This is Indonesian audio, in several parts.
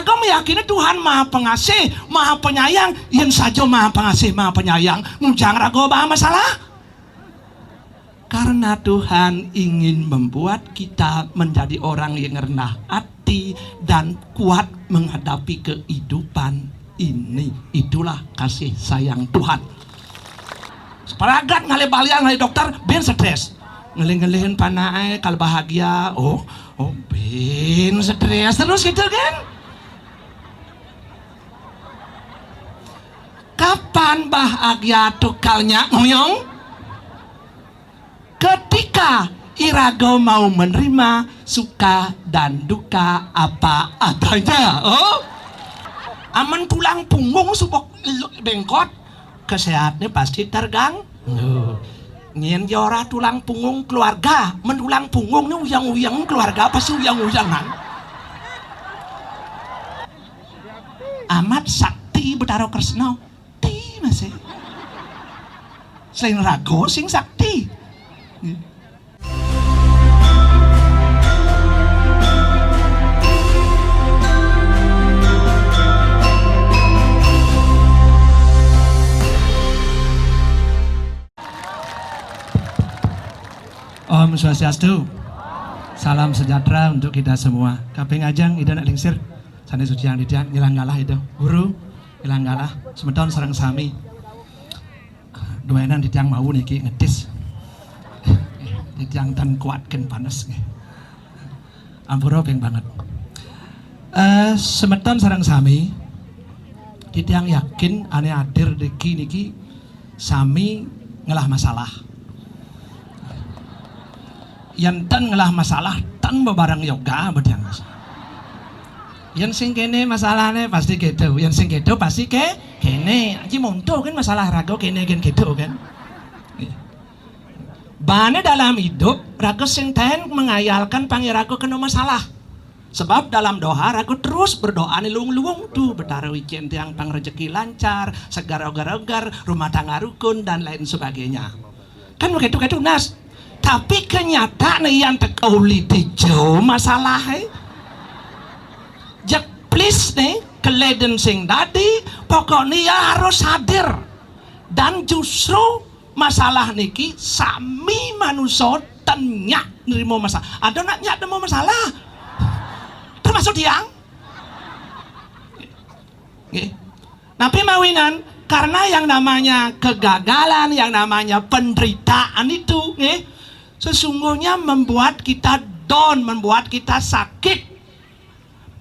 Iraga meyakini Tuhan maha pengasih, maha penyayang. Yen saja maha pengasih, maha penyayang, mujang raga bah masalah. Karena Tuhan ingin membuat kita menjadi orang yang rendah hati dan kuat menghadapi kehidupan ini. Itulah kasih sayang Tuhan. Separagat ngalih balian ngalih dokter, ben stres. Ngelih-ngelihin panai kalau bahagia, oh ben stres terus gitu kan. Kapan bahagia tukalnya ngoyong? Ketika Iraga mau menerima suka dan duka apa adanya. Oh, aman tulang punggung subok bengkot, kesehatannya pasti tergang. Ngien jora tulang punggung keluarga, mentulang punggung nih uyang-uyang keluarga pasti uyang-uyangan. Amat sakti Betara Kresna, ti masih. Selain rago sing sakti. Om Swastiastu. Salam sejahtera untuk kita semua. Kaping ajang ida nak lingsir. Sane suci yang didiang ngilang galah itu. Guru ngilang galah. Semeton sareng sami. Duenan didiang mau niki ngedis. Didiang tan kuatkan panas. Ampura ping banget. Semeton sareng sami. Didiang yakin ane hadir niki sami ngelah masalah. Yang tan ngelah masalah tan bebarang yoga bedang. Yang sing kene masalahnya pasti gitu, yang sing gitu pasti kene. Aji monto kan masalah raga kene gitu kan. Bane dalam hidup raga sing ten mengayalkan pangiraga kena masalah. Sebab dalam doa raga terus berdoa nih luung-luung tuh Betara Wijen tiang pang rezeki lancar, segar ogar-ogar, rumah tangga rukun dan lain sebagainya. Kan begitu nas. Tapi kenyataan yang tekauli dijo masalah jak please nih keleden sing tadi pokoknya ya harus hadir dan justru masalah niki sami manusia tenyak nerimo masalah ada nak nyak nemu masalah termasuk tiang tapi mawinan karena yang namanya kegagalan yang namanya penderitaan itu sesungguhnya membuat kita down, membuat kita sakit.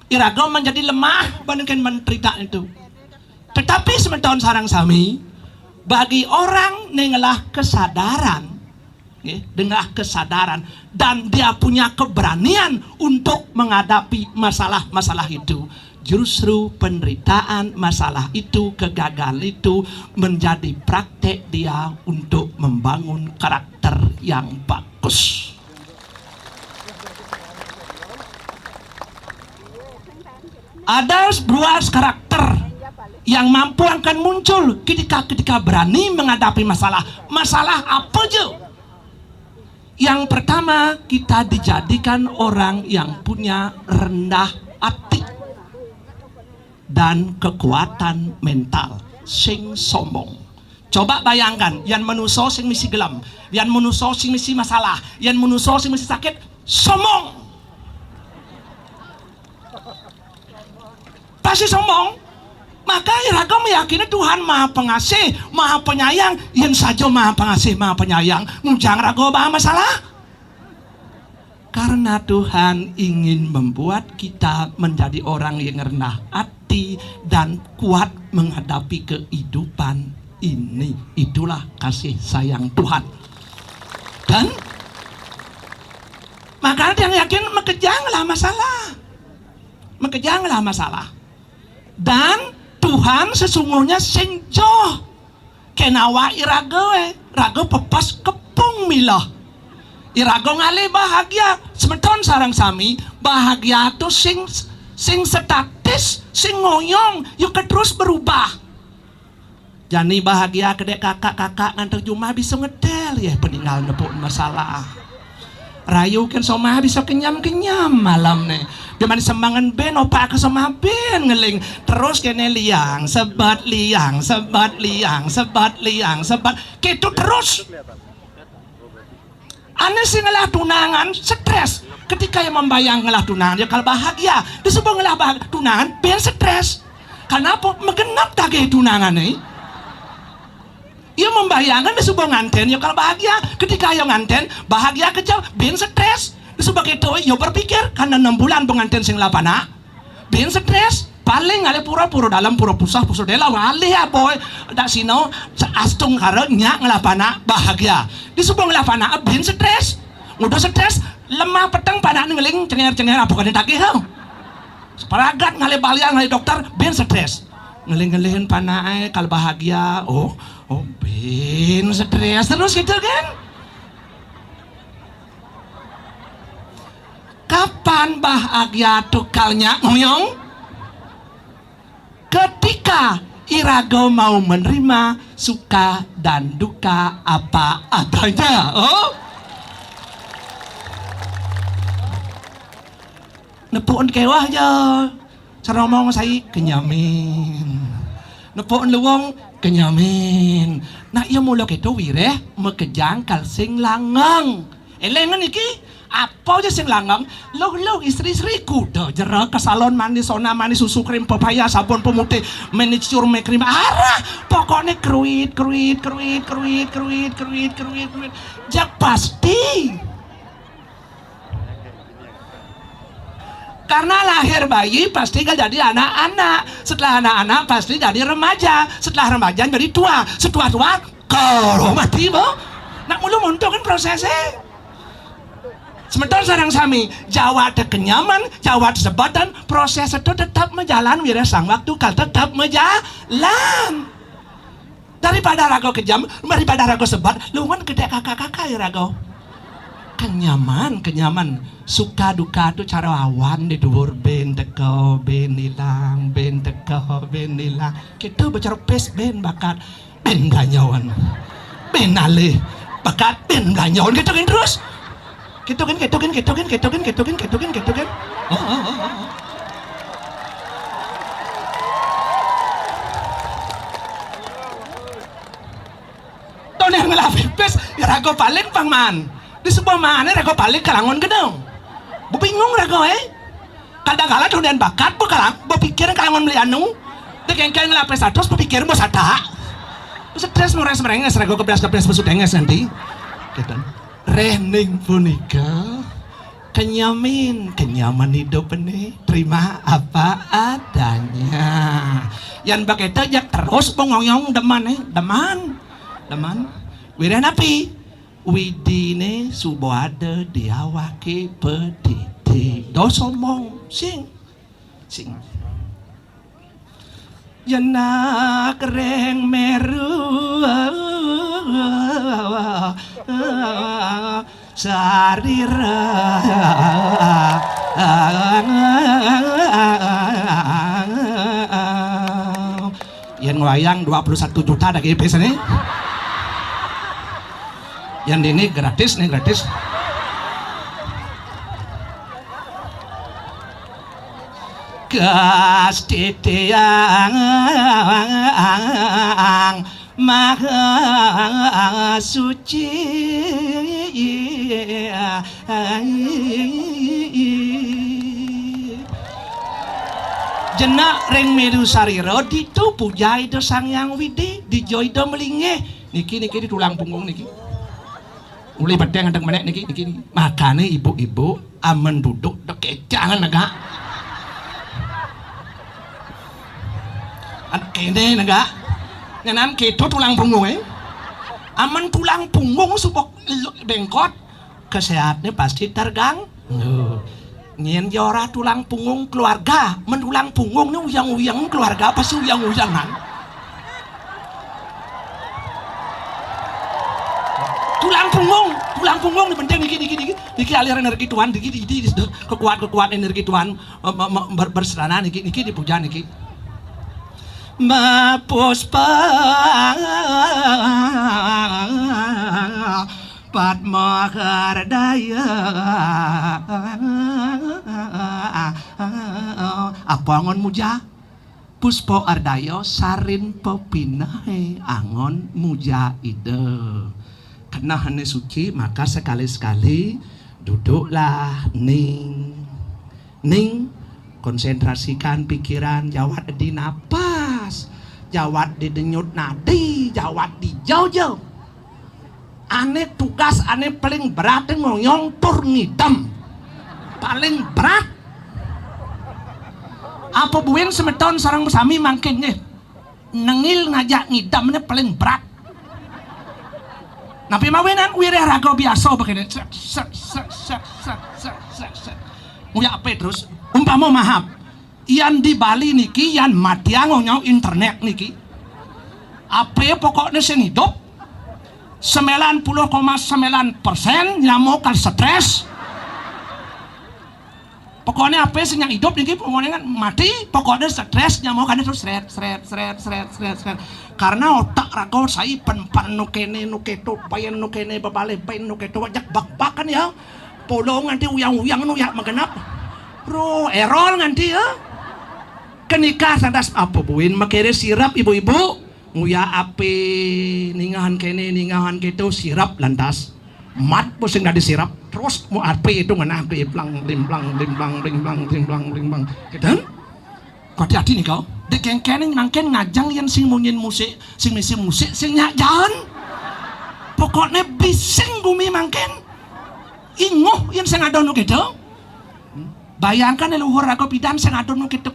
Iraga menjadi lemah bandingkan menderita itu. Tetapi semeton sarang sami, bagi orang nengelah kesadaran, dengar kesadaran dan dia punya keberanian untuk menghadapi masalah-masalah itu. Justru penderitaan masalah itu, kegagalan itu menjadi praktek dia untuk membangun karakter yang bagus. Ada buah karakter yang mampu akan muncul ketika berani menghadapi masalah. Masalah apa aja? Yang pertama, kita dijadikan orang yang punya rendah hati dan kekuatan mental sing sombong. Coba bayangkan, yang manusia sing misi gelam, yang manusia sing misi masalah, yang manusia sing misi sakit, sombong. Pasti sombong. Maka Iraga meyakini Tuhan maha pengasih, maha penyayang. Yang saja maha pengasih, maha penyayang, mujang raga bah masalah. Karena Tuhan ingin membuat kita menjadi orang yang rendah hati dan kuat menghadapi kehidupan ini. Itulah kasih sayang Tuhan. Dan maka yang yakin mekejanglah masalah. Mekejanglah masalah. Dan Tuhan sesungguhnya sing joh kenawa Iraga raga pepas kepung milah. Iraga ngalih bahagia semeton sarang sami bahagia tuh sing statis sing ngoyong yuk terus berubah. Jani bahagia kedek kakak ngantar Jumah bisa ngedel ya peninggal nepuk masalah. Rayu kan somah bisa kenyam malam nih. Zaman sembangan ben opak ke sama ben ngeling terus kene liang sebat liang sebat liang sebat liang sebat gitu terus. Ane sih ngelah tunangan stres ketika yang membayang ngelah tunangan ya kalau bahagia disebut ngelah bahagia tunangan ben stres. Kenapa megenap tage tunangan nih? Ia membayangkan disebut nganten ya kalau bahagia ketika yang nganten bahagia kejauh ben stres. Sebagai itu, yo berpikir karena 6 bulan pengantin sing lapana, bin stres, paling ale pura-pura dalam pura-pusah pusah dela wali ya boy, dak sino astung karo nyak ngelapana bahagia. Di sebuah ngelapana bin stres, udah stres, lemah peteng pada ngeling cenger-cenger apa kan takih hau. Separagat ngale balian ngale dokter bin stres, ngeling-ngelingin panai kalau bahagia, oh bin stres terus gitu kan. Kapan bahagia tukalnya ngoyong? Ketika irago mau menerima suka dan duka apa adanya. Oh, nepuan kewah ya. Cara ngomong saya kenyamin. Nepuan luwong kenyamin. Nah iya mulai itu wireh mekejang kalsing langang. Elengan iki. Apa aja sing langang lo istri-istriku dah jerak ke salon mandi sona mandi susu krim pepaya sabun pemutih manicure make cream arah pokoknya kruit jak pasti karena lahir bayi pasti kan jadi anak-anak setelah anak-anak pasti jadi remaja setelah remaja jadi tua setua kalau mati boh nak mulu muntuk kan prosesnya. Sementara sarang sami Jawa ada kenyaman, Jawa ada sebatan, proses itu tetap menjalan wira sang waktu kal tetap menjalan. Daripada rago kejam, daripada rago sebat, lu kan gede kakak-kakak ya rago. Kenyaman, suka duka itu cara awan di dhuwur ben teko, ben hilang, ben teko, ben hilang. Kita bicara pes ben bakat, ben ganyawan, ben alih, bakat ben ganyawan gitu kan terus. Gitu kan. Ton yang ngelapin pes, ya rago paling pangman. Di sebuah mana rago paling kalangon gedung. Bu bingung rago kadang-kadang tuh bakat bu kalang, bu pikiran kalangon beli anu. Dekengkeng ngelapin status, bu pikir bu sata. Bu stres merenges rago kebelas besudenges nanti. Gitu. Rening punika kenyaman hidup ini terima apa adanya yang pakai tajak terus pengoyong deman wira napi widine subada diawaki pediti dosomong sing jenak reng meru sarira yang wayang 21 juta dah kayak biasanya yang ini gratis gas titiang maha suci jenak reng meru sariro ditu pujai do sang yang widi dijoi do melingeh niki di tulang punggung niki uli bedeng adeng menek niki makane ibu-ibu amen duduk do kecangan negak kene negak nyanan keto tulang punggung aman tulang punggung supok bengkot kesehatannya pasti tergang nyen jora tulang punggung keluarga menulang punggung ini uyang-uyang keluarga pasti uyang-uyangan tulang punggung di penting niki aliran energi Tuhan niki kekuatan energi Tuhan berserana niki dipuja niki mapuspa Padma Kardaya apa angon muja Puspo Ardayo sarin pepinahe angon muja ide karena hane suci maka sekali-sekali duduklah ning konsentrasikan pikiran jawat di napas jawat di denyut nadi jawat di jauh-jauh ane tugas ane paling berat ngoyong tur ngidam paling berat apa bueng semeton sarang sami mangkin nengil ngajak ngidam ini paling berat napi mawenan wireh raga biasa begini nguyak apa terus umpama mahap yan di Bali niki yan matiang ngonyong internet niki apa pokoknya sing hidup 90,9% nyamuk kan stres. Pokoknya apa sih yang hidup nih pokoknya kan mati pokoknya stres nyamuk kan terus seret. Karena otak raga saya pen nukene nuketo payen nukene babale pen nuketo wajak bak-bakan ya. Polong nanti uyang-uyang nu ya magenap. Bro, error nanti ya. Kenikah sadas apa buin makere sirap ibu-ibu. Nguya ape ningahan kene ningahan gitu sirap lantas mat pusing dari sirap terus mau ape itu ngana limplang gitu kau hati nih kau dek kene nangken ngajang yang sing munyin musik sing misi musik sing nyak jalan pokoknya bising bumi mangken inguh yang sing adonu gitu bayangkan leluhur aku pidan sing adonu gitu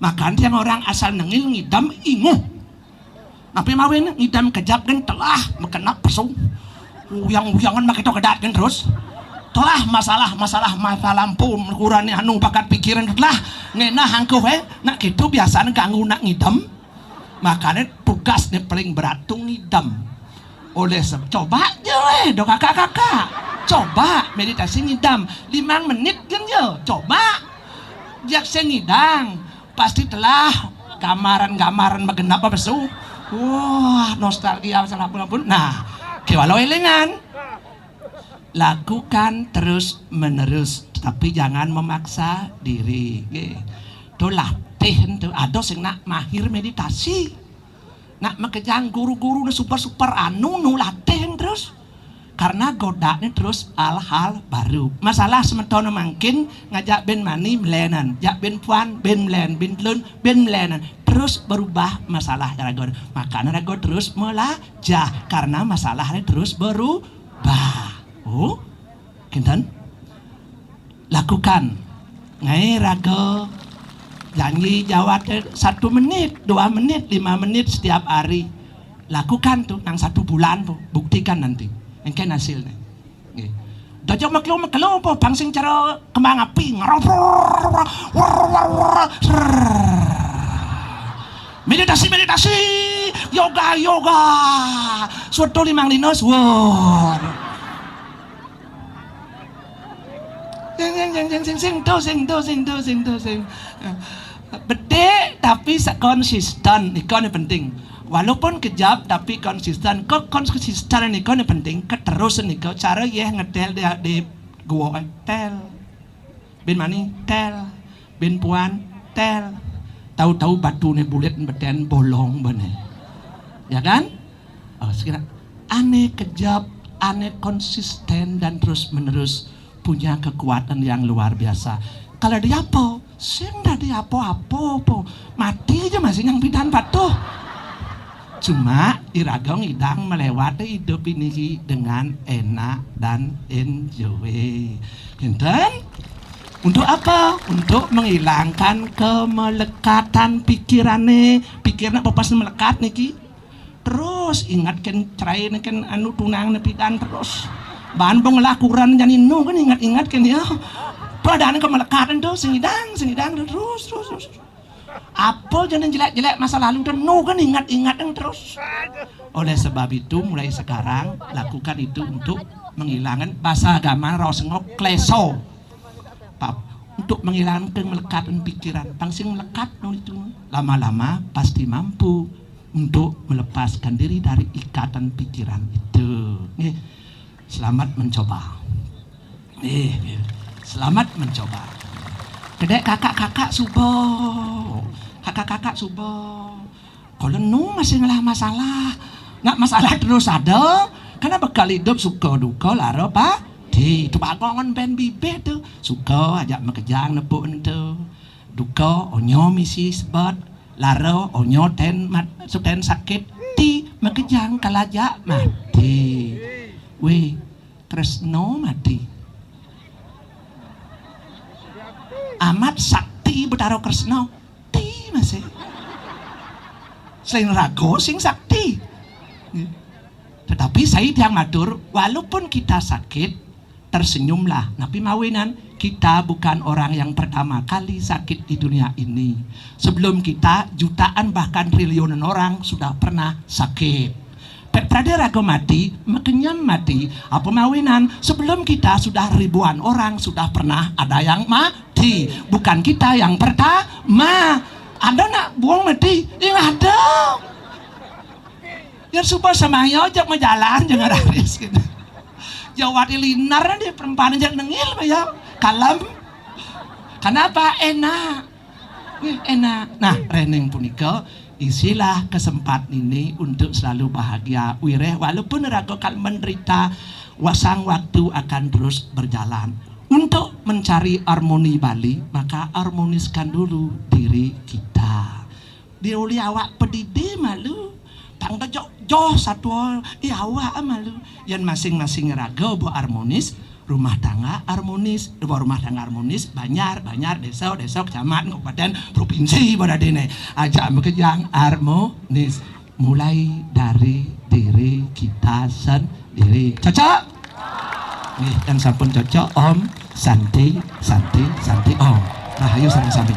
makan yang orang asal nengil ngidam inguh tapi mawin ngidam kejap kan telah mekenap pesu uyang-uyangan mak itu kedat kan terus telah masalah mata lampu kurani anu bakat pikiran telah ngena hangku nak gitu biasanya ganggu nak ngidam makanya tugasnya paling berat tuh ngidam oleh coba aja do kakak coba meditasi ngidam 5 menit kan yo coba jak ngidang pasti telah gambaran magenap apa pesu wah nostalgia salah pun nah kewalau elengan lakukan terus menerus tapi jangan memaksa diri itu latih itu ada sing nak mahir meditasi nak makejang guru-guru super anu nu latih terus karena godanya terus hal-hal baru masalah sementara mungkin ngajak ben mani melenan jak ben puan ben melen ben lun ben melenan terus berubah masalah rago makanya rago terus melajah karena masalahnya terus berubah oh kinten lakukan ngai rago janji jawab 1 menit 2 menit 5 menit setiap hari lakukan tuh nang 1 bulan tuh buktikan nanti engke hasilnya dajak maklum po pangsing cara kembang api meditasi yoga suatu 5 linos wow sing bede tapi konsisten itu yang penting walaupun kejap tapi konsisten konsisten itu yang penting keterusan itu cara ya ngetel di gua tel ben mani tel ben puan tel tahu-tahu batu nih bulet beden bolong bener ya kan sekarang aneh kejap aneh konsisten dan terus menerus punya kekuatan yang luar biasa kalau dia apa sing dari apa mati aja masih yang bidan patuh cuma iragong idang melewati hidup ini dengan enak dan enjoy dan untuk apa? Untuk menghilangkan kemelekatan pikirannya apa pas melekat niki terus ingatkan cerai kan anu tunang nepikan terus bahan pengelakuran janin nu kan ingat kan ya badan kemelekatan tuh singidang terus apa jangan jelek masa lalu dan nu kan ingat terus oleh sebab itu mulai sekarang lakukan itu untuk menghilangkan bahasa agama rosengok kleso untuk menghilangkan melekatan pikiran pangsing melekat itu lama-lama pasti mampu untuk melepaskan diri dari ikatan pikiran itu Selamat mencoba. Selamat mencoba. Kedek kakak-kakak subuh. Kakak-kakak subuh. Kalau nu masih ngalah masalah. Nak masalah terus ada. Karena bekal hidup suka duka laro pak. Itu bagongan ben bibit tu. Suka ajak makejang nepuk tu. Duka onyo misi sebat. Laro onyo ten sakit. Ti makejang kalajak mati. Weh, Kresno mati. Amat sakti betaro Kresno. Ti masih. Selain rago sing sakti. Tetapi saya yang matur, walaupun kita sakit, tersenyumlah. Nabi mawinan, kita bukan orang yang pertama kali sakit di dunia ini. Sebelum kita, jutaan bahkan triliunan orang sudah pernah sakit. Pradera mati, makanya mati. Apa mawinan? Sebelum kita sudah ribuan orang sudah pernah ada yang mati. Bukan kita yang pertama. Ada nak buang mati? Yang ada. Yang supaya semaya ajak menjalan jangan raris gitu. Jawati linar dia perempuan yang nengil ya kalem. Kenapa enak? Enak. Nah, reneng punika isilah kesempatan ini untuk selalu bahagia wireh walaupun raga kal menderita wasang waktu akan terus berjalan untuk mencari harmoni Bali maka harmoniskan dulu diri kita diuli awak pedidi malu tangga joh satu awak malu yang masing-masing raga bo harmonis rumah tangga harmonis, rumah tangga harmonis, banyak desa, kecamatan, kabupaten, provinsi pada dene. Ajak bekerja harmonis, mulai dari diri kita sendiri. Cocok? Nih, dan sampun cocok Om, Santi Om. Rahayu sampai.